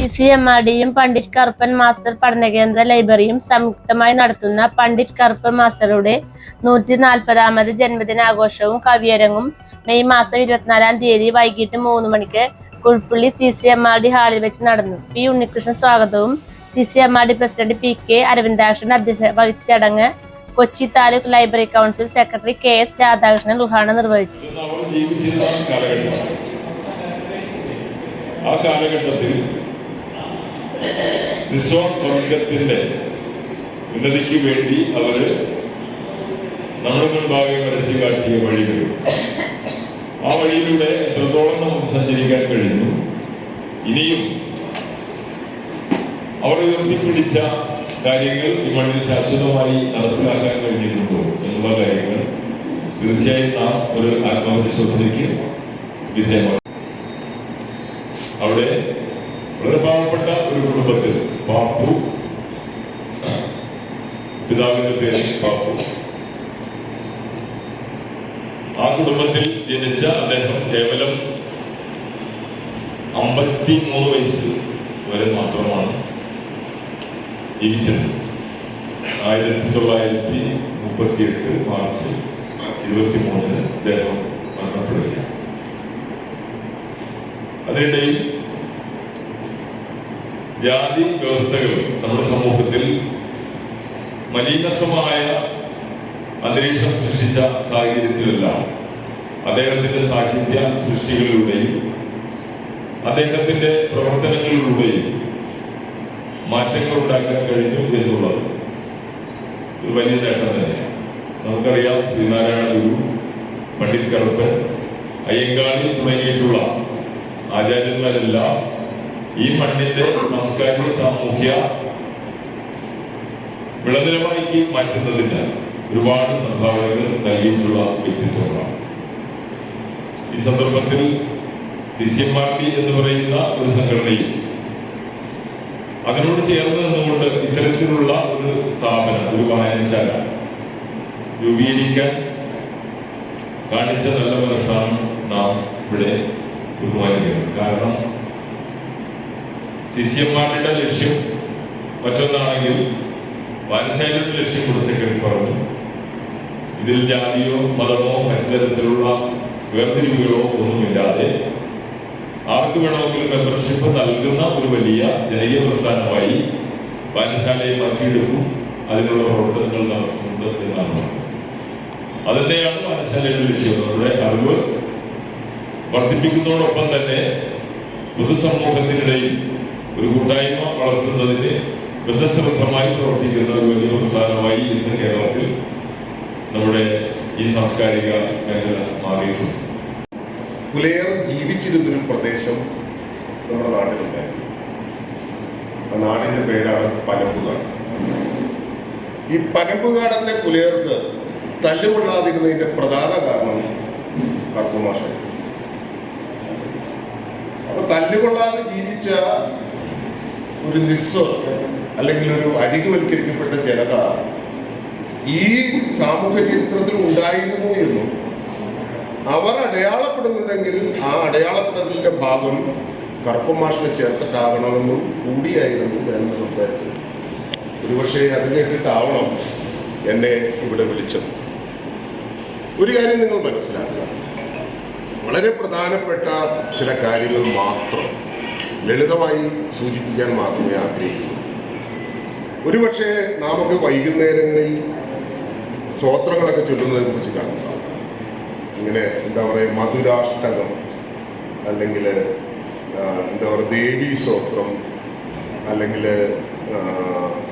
CCMRDയും Pandit Karuppan master പഠനകേന്ദ്ര ലൈബ്രറിയും സംയുക്തമായി നടത്തുന്ന പണ്ഡിറ്റ് കറുപ്പൻ മാസ്റ്ററുടെ 140ാമത് ജന്മദിനാഘോഷവും കവിയരങ്ങും മെയ് മാസം 24-ാം തീയതി വൈകിട്ട് 3 മണിക്ക് കുഴുപ്പള്ളി CCMRD ഹാളിൽ വെച്ച് നടന്നു. പി ഉണ്ണികൃഷ്ണൻ സ്വാഗതവും CCMRD പ്രസിഡന്റ് PK അരവിന്ദാക്ഷൻ അധ്യക്ഷത വഹിച്ച ചടങ്ങ് Kochi taluk library council secretary KS Radhakrishnan ഉദ്ഘാടനം നിർവഹിച്ചു. ആ കാലഘട്ടത്തിൽ നിസ്വാർത്ഥത്തിന്റെ ഉന്നതിക്ക് വേണ്ടി അവര് നമ്മുടെ മുൻപാകെ വരച്ചു കാട്ടിയ വഴികൾ, ആ വഴിയിലൂടെ എത്രത്തോളം നമുക്ക് സഞ്ചരിക്കാൻ കഴിഞ്ഞു, ഇനിയും അവർ ഉയർത്തിപ്പിടിച്ച കാര്യങ്ങൾ ഈ മണ്ണിൽ ശാശ്വതമായി നടപ്പിലാക്കാൻ കഴിഞ്ഞിട്ടുണ്ടോ എന്നുള്ള കാര്യങ്ങൾ തീർച്ചയായും നാം ഒരു ആത്മപരിശോധനയ്ക്ക് വിധേയമാണ്. അവിടെ വളരെ പാവപ്പെട്ട ഒരു കുടുംബത്തിൽ പാപ്പു, പിതാവിന്റെ പേര് പാപ്പു, ആ കുടുംബത്തിൽ ജനിച്ച അദ്ദേഹം കേവലം 53 വയസ്സ് വരെ മാത്രമാണ് ജീവിച്ചത്. 1938 മാർച്ച് 23 അദ്ദേഹം മരണപ്പെടുകയാണ്. അതിനിടയിൽ ജാതി വ്യവസ്ഥകൾ നമ്മുടെ സമൂഹത്തിൽ മലീനസമായ അന്തരീക്ഷം സൃഷ്ടിച്ച സാഹചര്യത്തിലെല്ലാം അദ്ദേഹത്തിന്റെ സാഹിത്യ സൃഷ്ടികളിലൂടെയും അദ്ദേഹത്തിന്റെ പ്രവർത്തനങ്ങളിലൂടെയും മാറ്റങ്ങൾ ഉണ്ടാക്കാൻ കഴിഞ്ഞു എന്നുള്ളത് ഒരു വലിയ നേട്ടം തന്നെയാണ്. നമുക്കറിയാം, ശ്രീനാരായണ ഗുരു, പണ്ഡിറ്റ് കറുപ്പൻ, അയ്യങ്കാളി തുടങ്ങിയിട്ടുള്ള ആചാര്യന്മാരെല്ലാം ഈ മണ്ണിന്റെ സാംസ്കാരിക സാമൂഹ്യ വിളനിലമാക്കി മാറ്റുന്നതിന് ഒരുപാട് സംഭാവനകൾ നൽകിയിട്ടുള്ള വ്യക്തിത്വങ്ങളാണ്. ഈ സന്ദർഭത്തിൽ CCMRD എന്ന് പറയുന്ന ഒരു സംഘടനയും അതിനോട് ചേർന്ന് നിന്നുകൊണ്ട് ഇത്തരത്തിലുള്ള ഒരു സ്ഥാപനം, ഒരു വായനശാല രൂപീകരിക്കാൻ കാണിച്ച നല്ല മനസ്സാണ് നാം ഇവിടെ ബഹുമാനിക്കുന്നത്. കാരണം CCMRDയുടെ ലക്ഷ്യം മറ്റൊന്നാണെങ്കിൽ വായനശാലയുടെ ലക്ഷ്യം കൂടെ സെക്രട്ടറി പറഞ്ഞു. ഇതിൽ ജാതിയോ മതമോ മറ്റു തരത്തിലുള്ള വേർതിരിവുകളോ ഒന്നുമില്ലാതെ ആർക്ക് വേണമെങ്കിലും മെമ്പർഷിപ്പ് നൽകുന്ന ഒരു വലിയ ജനകീയ പ്രസ്ഥാനമായി വായനശാലയെ മാറ്റിയെടുക്കും, അതിനുള്ള പ്രവർത്തനങ്ങൾ നടത്തുന്നുണ്ട് എന്നാണ് പറഞ്ഞത്. അതിന്റെയാണ് വായനശാലയുടെ ലക്ഷ്യം. നമ്മുടെ അറിവ് വർദ്ധിപ്പിക്കുന്നതോടൊപ്പം തന്നെ പൊതുസമൂഹത്തിനിടയിൽ ഒരു കൂട്ടായ്മ വളർത്തുന്നതിന് ബന്ധശ്രദ്ധമായി പ്രവർത്തിക്കുന്ന ഒരു വലിയ പ്രസ്ഥാനമായി ഇന്ന് കേരളത്തിൽ നമ്മുടെ ഈ സാംസ്കാരിക മേഖല മാറിയിട്ടുണ്ട്. പുലയർ ജീവിച്ചിരുന്നൊരു പ്രദേശം നമ്മുടെ നാട്ടിലുണ്ടായിരുന്നു. ആ നാടിന്റെ പേരാണ് പനമ്പുകാട്. ഈ പനമ്പുകാടത്തെ പുലയർക്ക് തല്ലുകൊള്ളാതിരുന്നതിന്റെ പ്രധാന കാരണം കറുപ്പമാഷായിരുന്നു. അപ്പൊ തല്ലുകൊള്ളാതെ ജീവിച്ച ഒരു അല്ലെങ്കിൽ ഒരു അരികുവൽക്കരിക്കപ്പെട്ട ജനത ഈ സാമൂഹ്യ ചരിത്രത്തിൽ ഉണ്ടായിരുന്നു എന്നും അവർ അടയാളപ്പെടുന്നുണ്ടെങ്കിൽ ആ അടയാളപ്പെടലിന്റെ ഭാഗം കറുപ്പൻ മാഷിനെ ചേർത്തിട്ടാകണമെന്നും കൂടിയായിരുന്നു ഞാൻ സംസാരിച്ചത്. ഒരുപക്ഷെ അത് കേട്ടിട്ടാവണം എന്നെ ഇവിടെ വിളിച്ചത്. ഒരു കാര്യം നിങ്ങൾ മനസ്സിലാക്കുക, വളരെ പ്രധാനപ്പെട്ട ചില കാര്യങ്ങൾ മാത്രം ലളിതമായി സൂചിപ്പിക്കാൻ മാത്രമേ ആഗ്രഹിക്കുന്നു. ഒരുപക്ഷെ നാമൊക്കെ വൈകുന്നേരങ്ങളിൽ സ്തോത്രങ്ങളൊക്കെ ചൊല്ലുന്നതിനെ കുറിച്ച് കാണുക. ഇങ്ങനെ എന്താ പറയുക, മധുരാഷ്ടകം അല്ലെങ്കിൽ എന്താ പറയുക ദേവീ സ്തോത്രം, അല്ലെങ്കിൽ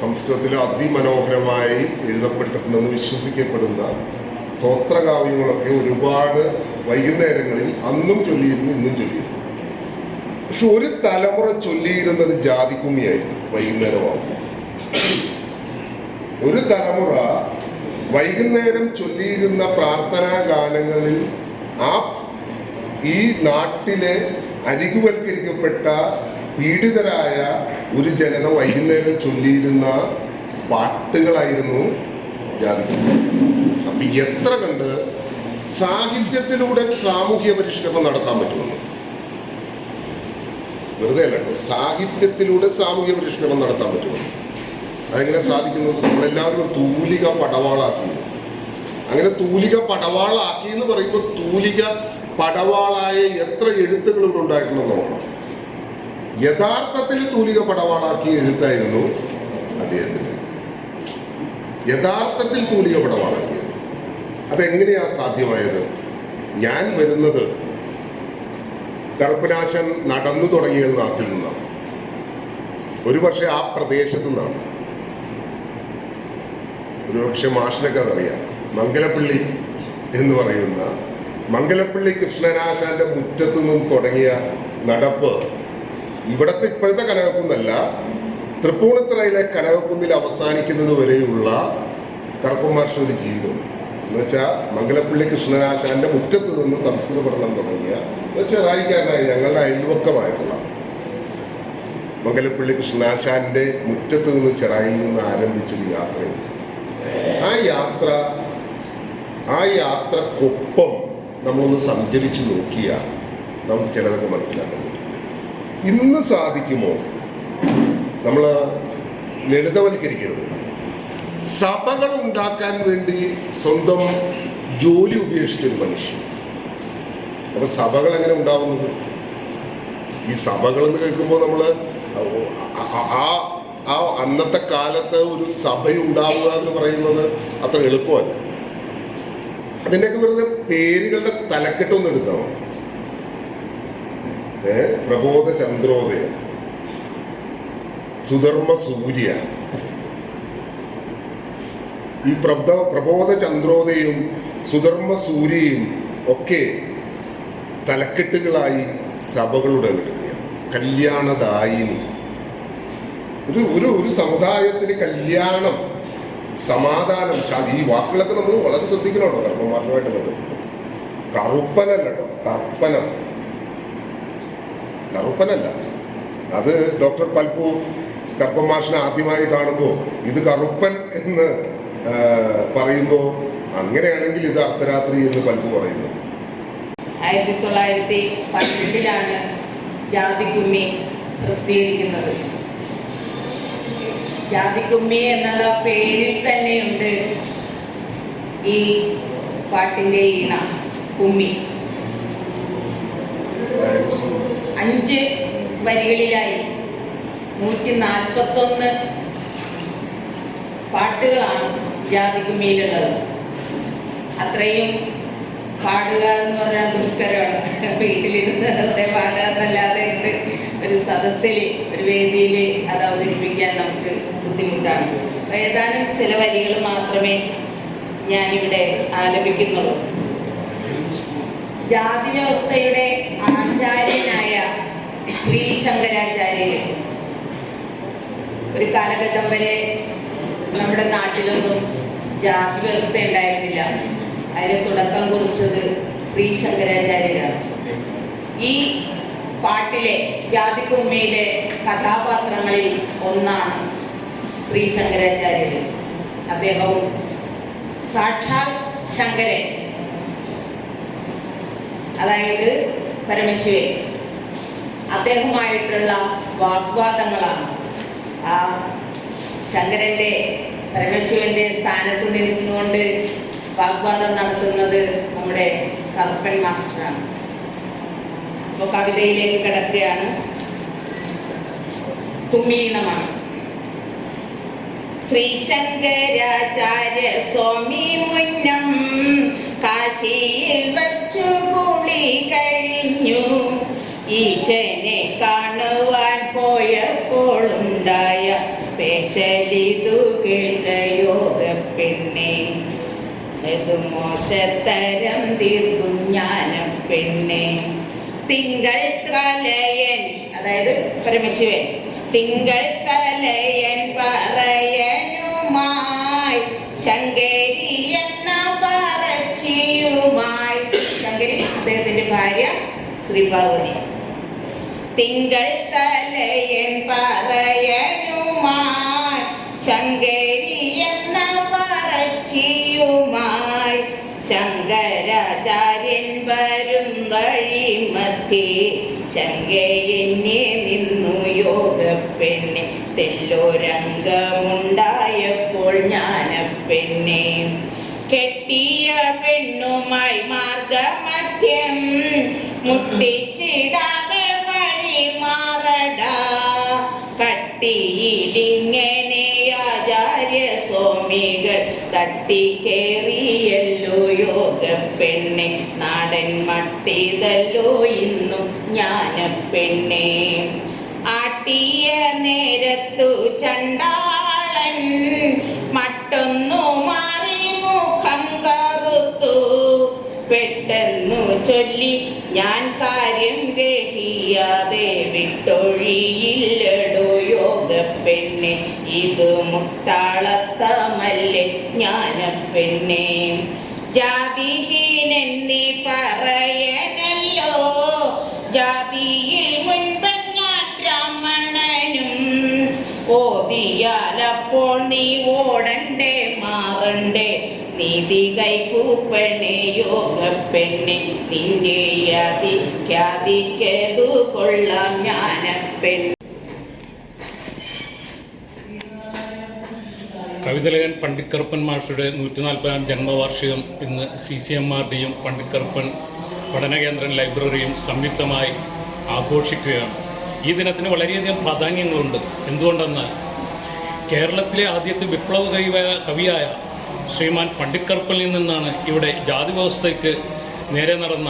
സംസ്കൃതത്തിൽ അതിമനോഹരമായി എഴുതപ്പെട്ടിട്ടുണ്ടെന്ന് വിശ്വസിക്കപ്പെടുന്ന സ്തോത്രകാവ്യങ്ങളൊക്കെ ഒരുപാട് വൈകുന്നേരങ്ങളിൽ അന്നും ചൊല്ലിയിരുന്നു, ഇന്നും ചൊല്ലിയിരുന്നു. പക്ഷെ ഒരു തലമുറ ചൊല്ലിയിരുന്നത് ജാതിക്കുമ്മിയായിരുന്നു. വൈകുന്നേരമാകും ഒരു തലമുറ വൈകുന്നേരം ചൊല്ലിയിരുന്ന പ്രാർത്ഥനാ ഗാനങ്ങളിൽ ഈ നാട്ടിലെ അരികുവൽക്കരിക്കപ്പെട്ട പീഡിതരായ ഒരു ജനത വൈകുന്നേരം ചൊല്ലിയിരുന്ന പാട്ടുകളായിരുന്നു ജാതിക്കുമ്മി. അപ്പൊ എത്ര കണ്ട് സാഹിത്യത്തിലൂടെ സാമൂഹ്യ പരിഷ്കരണം നടത്താൻ പറ്റുമെന്ന് വെറുതെ അല്ല കേട്ടോ, സാഹിത്യത്തിലൂടെ സാമൂഹ്യ പരിഷ്കരണം നടത്താൻ പറ്റുമോ? അതെങ്ങനെ സാധിക്കുന്നത്? നമ്മളെല്ലാവരും ഒരു തൂലിക പടവാളാക്കി. അങ്ങനെ തൂലിക പടവാളാക്കി എന്ന് പറയുമ്പോൾ തൂലിക പടവാളായ എത്ര എഴുത്തുകൾ ഇവിടെ ഉണ്ടായിട്ടുണ്ടെന്ന് നോക്കണം. യഥാർത്ഥത്തിൽ തൂലിക പടവാളാക്കിയ എഴുത്തായിരുന്നു അദ്ദേഹത്തിന്. യഥാർത്ഥത്തിൽ തൂലിക പടവാളാക്കിയത്. അതെങ്ങനെയാ സാധ്യമായത്? ഞാൻ വരുന്നത് കറുപ്പനാശൻ നടന്നു തുടങ്ങിയ നാട്ടിൽ നിന്നാണ്. ഒരുപക്ഷെ ആ പ്രദേശത്തു നിന്നാണ്. ഒരുപക്ഷെ മാഷിനൊക്കെ അതറിയാം. മംഗലപ്പള്ളി എന്ന് പറയുന്ന മംഗലപ്പള്ളി കൃഷ്ണനാശാന്റെ മുറ്റത്തു നിന്നും തുടങ്ങിയ നടപ്പ് ഇവിടത്തെ ഇപ്പോഴത്തെ കനകക്കുന്നല്ല, തൃപ്പൂണിത്തുറയിലെ കനകക്കുന്നിൽ അവസാനിക്കുന്നത് വരെയുള്ള കറുപ്പൻ മാഷിന്റെ ഒരു ജീവിതം എന്ന് വെച്ചാൽ മംഗലപ്പള്ളി കൃഷ്ണനാശാന്റെ മുറ്റത്ത് നിന്ന് സംസ്കൃത പഠനം തുടങ്ങിയ ചെറായിക്കാരനായ ഞങ്ങളുടെ അയൽവക്കമായിട്ടുള്ള മംഗലപ്പള്ളി കൃഷ്ണനാശാന്റെ മുറ്റത്ത് നിന്ന് ചെറായിൽ നിന്ന് ആരംഭിച്ചൊരു യാത്രയുണ്ട്. ആ യാത്രക്കൊപ്പം നമ്മളൊന്ന് സഞ്ചരിച്ച് നോക്കിയാൽ നമുക്ക് ചിലതൊക്കെ മനസ്സിലാക്കാൻ പറ്റും. ഇന്ന് സാധിക്കുമോ? നമ്മൾ ലളിതവൽക്കരിക്കരുത്. സഭകൾ ഉണ്ടാക്കാൻ വേണ്ടി സ്വന്തം ജോലി ഉപേക്ഷിച്ചൊരു മനുഷ്യൻ. അപ്പൊ സഭകൾ എങ്ങനെ ഉണ്ടാവുന്നത്? ഈ സഭകൾ എന്ന് കേൾക്കുമ്പോൾ നമ്മൾ ആ അന്നത്തെ കാലത്ത് ഒരു സഭയുണ്ടാവുക എന്ന് പറയുന്നത് അത്ര എളുപ്പമല്ല. അതിൻ്റെയൊക്കെ വെറുതെ പേരുകളുടെ തലക്കെട്ടൊന്നും എടുക്കാം. പ്രബോധ ചന്ദ്രോദയ, സുധർമ്മ സൂര്യ. ഈ പ്രബോധ ചന്ദ്രോദയും സുധർമ്മ സൂര്യയും ഒക്കെ തലക്കെട്ടുകളായി സഭകളുടെ എടുക്കുകയാണ്. കല്യാണദായിനി. ഒരു സമുദായത്തിന് കല്യാണം, സമാധാനം, ശാന്തി, ഈ വാക്കുകളൊക്കെ നമ്മൾ വളരെ ശ്രദ്ധിക്കണം കേട്ടോ. കറുപ്പമാഷുമായിട്ട് ബന്ധപ്പെട്ട് കറുപ്പനല്ല കേട്ടോ, കറുപ്പനല്ല. അത് ഡോക്ടർ പൽപ്പു കറുപ്പമാഷിനെ ആദ്യമായി കാണുമ്പോൾ ഇത് കറുപ്പൻ എന്ന് പറയുമ്പോൾ അങ്ങനെയാണെങ്കിൽ ഇത് അർദ്ധരാത്രി എന്ന് പൽപ്പു പറയുന്നു. 1912 ജാതിക്കുമ്മി പ്രസിദ്ധീകരിക്കുന്നത്. ജാതിക്കുമ്മി എന്നുള്ള പേരിൽ തന്നെയുണ്ട് ഈ പാട്ടിൻ്റെ ഈണ, കുമ്മി. 5 വരികളിലായി 141 പാട്ടുകളാണ് ജാതിക്കുമ്മിയിലുള്ളത്. അത്രയും പാടുക എന്ന് പറഞ്ഞാൽ ദുഷ്കരമാണ്. വീട്ടിലിരുന്ന് വെറുതെ പാടുക എന്നല്ലാതെ ഒരു സദസ്സിൽ, ഒരു വേദിയിൽ അത് അവതരിപ്പിക്കാൻ നമുക്ക് ബുദ്ധിമുട്ടാണ്. ഏതാനും ചില വരികൾ മാത്രമേ ഞാനിവിടെ ആലപിക്കുന്നുള്ളൂ. ജാതി വ്യവസ്ഥയുടെ ആചാര്യനായ ശ്രീ ശങ്കരാചാര്യര് ഒരു കാലഘട്ടം വരെ നമ്മുടെ നാട്ടിലൊന്നും ജാതി വ്യവസ്ഥ ഉണ്ടായിരുന്നില്ല. അതിന് തുടക്കം കുറിച്ചത് ശ്രീ ശങ്കരാചാര്യരാണ്. ഈ പാട്ടിലെ ജാതിക്കുമ്മയിലെ കഥാപാത്രങ്ങളിൽ ഒന്നാണ് ശ്രീ ശങ്കരാചാര്യർ. അദ്ദേഹവും സാക്ഷാൽ ശങ്കരൻ, അതായത് പരമശിവൻ, അദ്ദേഹമായിട്ടുള്ള വാഗ്വാദങ്ങളാണ്. ആ ശങ്കരന്റെ, പരമശിവന്റെ സ്ഥാനത്ത് നിന്നുകൊണ്ട് വാഗ്വാദം നടത്തുന്നത് നമ്മുടെ കറുപ്പൻ മാസ്റ്ററാണ്. അപ്പോൾ കവിതയിലേക്ക് കിടക്കുകയാണ്. കുമ്മീണമാണ്. ശ്രീ ശങ്കരാചാര്യ സ്വാമി മുന്നം കാശിയിൽ വച്ചു കുളി കഴിഞ്ഞു. ഈശനെ കാണുവാൻ പോയപ്പോൾ ഉണ്ടായ പേശലിതു കേൾക്കയോഗ പെണ്ണെ, ഇത് മോശത്തരം തീർക്കും ജ്ഞാനം പെണ്ണെ. തിങ്കൾ തലയൻ, അതായത് പരമശിവൻ, തിങ്കൾ തലയൻ പറയനുമായി ശങ്കരി എന്ന പറച്ചിയുമായി. ശങ്കരി അദ്ദേഹത്തിന്റെ ഭാര്യ ശ്രീ പാർവതി. തിങ്കൾ തലയൻ പറയനുമായി ശങ്കരി എന്ന പറച്ചിയുമായി ശങ്കരാചാര്യൻ വരും വഴി മധ്യേ ശങ്കയെ പെണ്ണെ തെല്ലോരംഗമുണ്ടായപ്പോൾ ജ്ഞാനപ്പെണ്ണെ കെട്ടിയ പെണ്ണുമായി മാർഗമധ്യം മുട്ടിച്ചിടാതെ വഴി മാറടാ കട്ടിയിലിങ്ങനെ ആചാര്യ സ്വാമികൾ തട്ടിക്കേറിയല്ലോ യോഗ പെണ്ണെ നാടൻ മട്ടിതല്ലോ ഇന്നും ജ്ഞാനപ്പെണ്ണെ ആട്ടിയ നേരത്തു ചണ്ടാളൻ മറ്റൊന്നു മാറി മുഖം കറുത്തു പെട്ടെന്നു ചൊല്ലി ഞാൻ കാര്യം ഗ്രഹിയാതെ വിട്ടൊഴിയില്ലടോ യോഗ പെണ്ണെ ഇത് മുട്ടാളത്തമല്ലേ ജ്ഞാനപ്പെണ്ണെ ജാതിഹീനൻ നീ പറയനല്ലോ ജാതിയിൽ മുൻപ് ഞാൻ ബ്രാഹ്മണനും ഓതിയാലപ്പോൾ നീ ഓടണ്ടേ മാറണ്ടേ നീതി കൈകൂപ്പണേ യോഗ പെണ്ണെ നിന്റെ യാതിക്കാതിക്കതു കൊള്ളാം ജ്ഞാനപ്പെണ്ണെ. കവിതലേഖൻ പണ്ഡിറ്റ് കറുപ്പൻ മാഷയുടെ 140-ാം ജന്മവാർഷികം ഇന്ന് CCMRDയും പണ്ഡിറ്റ് കറുപ്പൻ പഠനകേന്ദ്രം ലൈബ്രറിയും സംയുക്തമായി ആഘോഷിക്കുകയാണ്. ഈ ദിനത്തിന് വളരെയധികം പ്രാധാന്യങ്ങളുണ്ട്. എന്തുകൊണ്ടെന്നാൽ കേരളത്തിലെ ആദ്യത്തെ വിപ്ലവ കവിയായ ശ്രീമാൻ പണ്ഡിറ്റ് കറുപ്പനിൽ നിന്നാണ് ഇവിടെ ജാതി വ്യവസ്ഥയ്ക്ക് നേരെ നടന്ന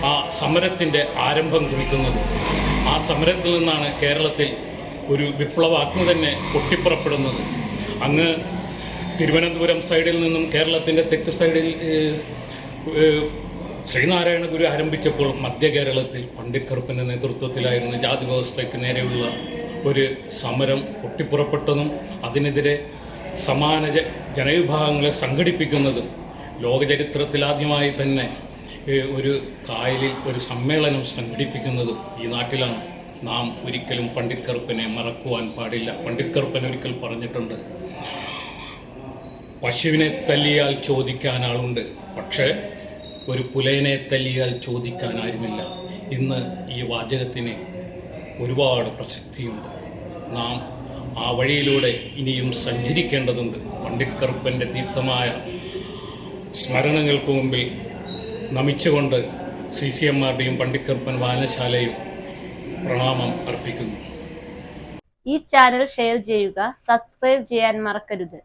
ആ സമരത്തിൻ്റെ ആരംഭം കുറിക്കുന്നത്. ആ സമരത്തിൽ നിന്നാണ് കേരളത്തിൽ ഒരു വിപ്ലവാഗ്നി തന്നെ പൊട്ടിപ്പുറപ്പെടുന്നത്. അങ്ങ് തിരുവനന്തപുരം സൈഡിൽ നിന്നും കേരളത്തിൻ്റെ തെക്ക് സൈഡിൽ ശ്രീനാരായണ ഗുരു ആരംഭിച്ചപ്പോൾ മധ്യ കേരളത്തിൽ പണ്ഡിറ്റ് കറുപ്പൻ്റെ നേതൃത്വത്തിലായിരുന്നു ജാതി വ്യവസ്ഥയ്ക്ക് നേരെയുള്ള ഒരു സമരം പൊട്ടിപ്പുറപ്പെട്ടതും അതിനെതിരെ സമാന ജനവിഭാഗങ്ങളെ സംഘടിപ്പിക്കുന്നതും ലോകചരിത്രത്തിലാദ്യമായി തന്നെ ഒരു കായലിൽ ഒരു സമ്മേളനം സംഘടിപ്പിക്കുന്നതും ഈ നാട്ടിലാണ്. നാം ഒരിക്കലും പണ്ഡിറ്റ് കറുപ്പനെ മറക്കുവാൻ പാടില്ല. പണ്ഡിറ്റ് കറുപ്പൻ ഒരിക്കൽ പറഞ്ഞിട്ടുണ്ട്, പശുവിനെ തല്ലിയാൽ ചോദിക്കാൻ ആളുണ്ട്, പക്ഷേ ഒരു പുലയനെ തല്ലിയാൽ ചോദിക്കാൻ ആരുമില്ല. ഇന്ന് ഈ വാചകത്തിന് ഒരുപാട് പ്രസക്തിയുണ്ട്. നാം ആ വഴിയിലൂടെ ഇനിയും സഞ്ചരിക്കേണ്ടതുണ്ട്. പണ്ഡിറ്റ് കറുപ്പൻ്റെ ദീപ്തമായ സ്മരണകൾക്ക് മുമ്പിൽ നമിച്ചുകൊണ്ട് CCMRDയും പണ്ഡിറ്റ് കറുപ്പൻ വായനശാലയും പ്രണാമം അർപ്പിക്കുന്നു. ഈ ചാനൽ ഷെയർ ചെയ്യുക, സബ്സ്ക്രൈബ് ചെയ്യാൻ മറക്കരുത്.